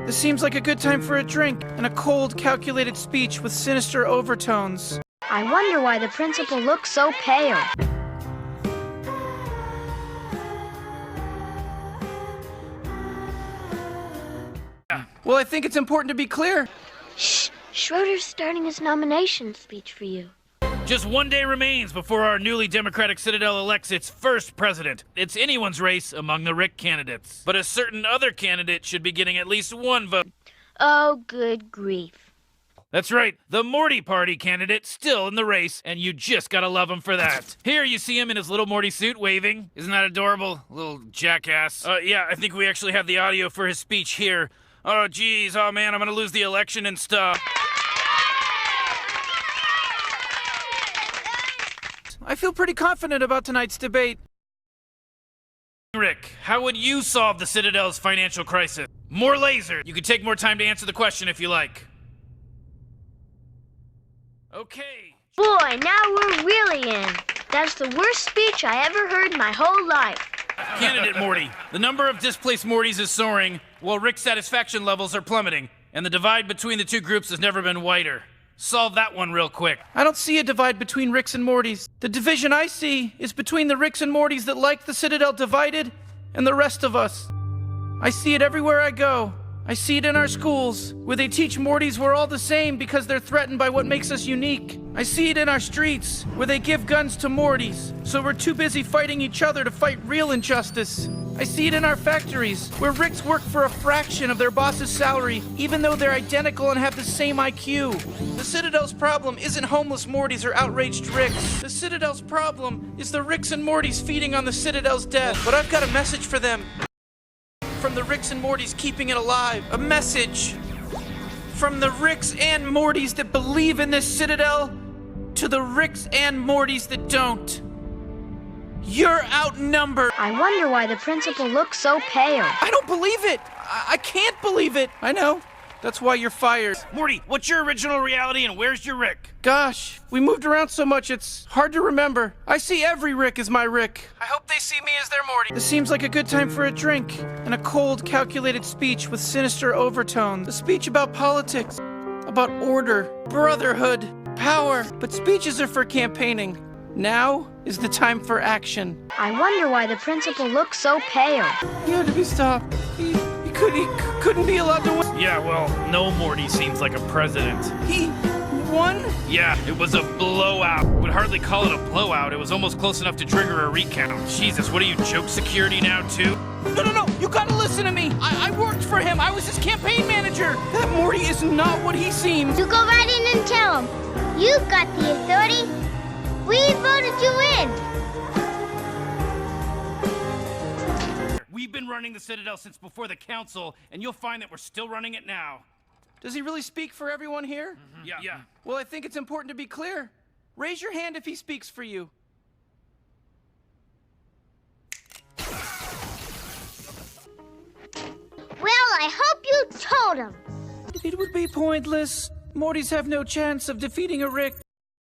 This seems like a good time for a drink and a cold, calculated speech with sinister overtones. I wonder why the principal looks so pale. Well, I think it's important to be clear. Shh! Schroeder's starting his nomination speech for you. Just one day remains before our newly Democratic Citadel elects its first president. It's anyone's race among the Rick candidates. But a certain other candidate should be getting at least one vote. Oh, good grief. That's right, the Morty Party candidate still in the race, and you just gotta love him for that. Here you see him in his little Morty suit waving. Isn't that adorable? Little jackass. Yeah, I think we actually have the audio for his speech here. Oh, geez, oh man, I'm gonna lose the election and stuff. I feel pretty confident about tonight's debate. Rick, how would you solve the Citadel's financial crisis? More laser. You could take more time to answer the question if you like. Okay. Boy, now we're really in. That's the worst speech I ever heard in my whole life. Candidate Morty, the number of displaced Mortys is soaring, while Rick's satisfaction levels are plummeting, and the divide between the two groups has never been wider. Solve that one real quick. I don't see a divide between Ricks and Mortys. The division I see is between the Ricks and Mortys that like the Citadel divided and the rest of us. I see it everywhere I go. I see it in our schools, where they teach Mortys we're all the same because they're threatened by what makes us unique. I see it in our streets, where they give guns to Mortys, so we're too busy fighting each other to fight real injustice. I see it in our factories, where Ricks work for a fraction of their boss's salary, even though they're identical and have the same IQ. The Citadel's problem isn't homeless Mortys or outraged Ricks. The Citadel's problem is the Ricks and Mortys feeding on the Citadel's death. But I've got a message for them. From the Ricks and Mortys keeping it alive. A message from the Ricks and Mortys that believe in this Citadel to the Ricks and Mortys that don't. You're outnumbered. I wonder why the principal looks so pale. I don't believe it. I can't believe it. I know. That's why you're fired. Morty, what's your original reality and where's your Rick? Gosh, we moved around so much it's hard to remember. I see every Rick as my Rick. I hope they see me as their Morty. This seems like a good time for a drink and a cold, calculated speech with sinister overtones. A speech about politics, about order, brotherhood, power. But speeches are for campaigning. Now is the time for action. I wonder why the principal looks so pale. He had to be stopped. He couldn't be allowed to win. Yeah, well, no Morty seems like a president. He won? Yeah, it was a blowout. Would hardly call it a blowout. It was almost close enough to trigger a recount. Jesus, what are you, joke security now, too? No, you gotta listen to me. I worked for him. I was his campaign manager. That Morty is not what he seems. You go right in and tell him. You've got the authority. We voted you in. We've been running the Citadel since before the council, and you'll find that we're still running it now. Does he really speak for everyone here? Mm-hmm. Yeah. Well, I think it's important to be clear. Raise your hand if he speaks for you. Well, I hope you told him. It would be pointless. Mortys have no chance of defeating a Rick.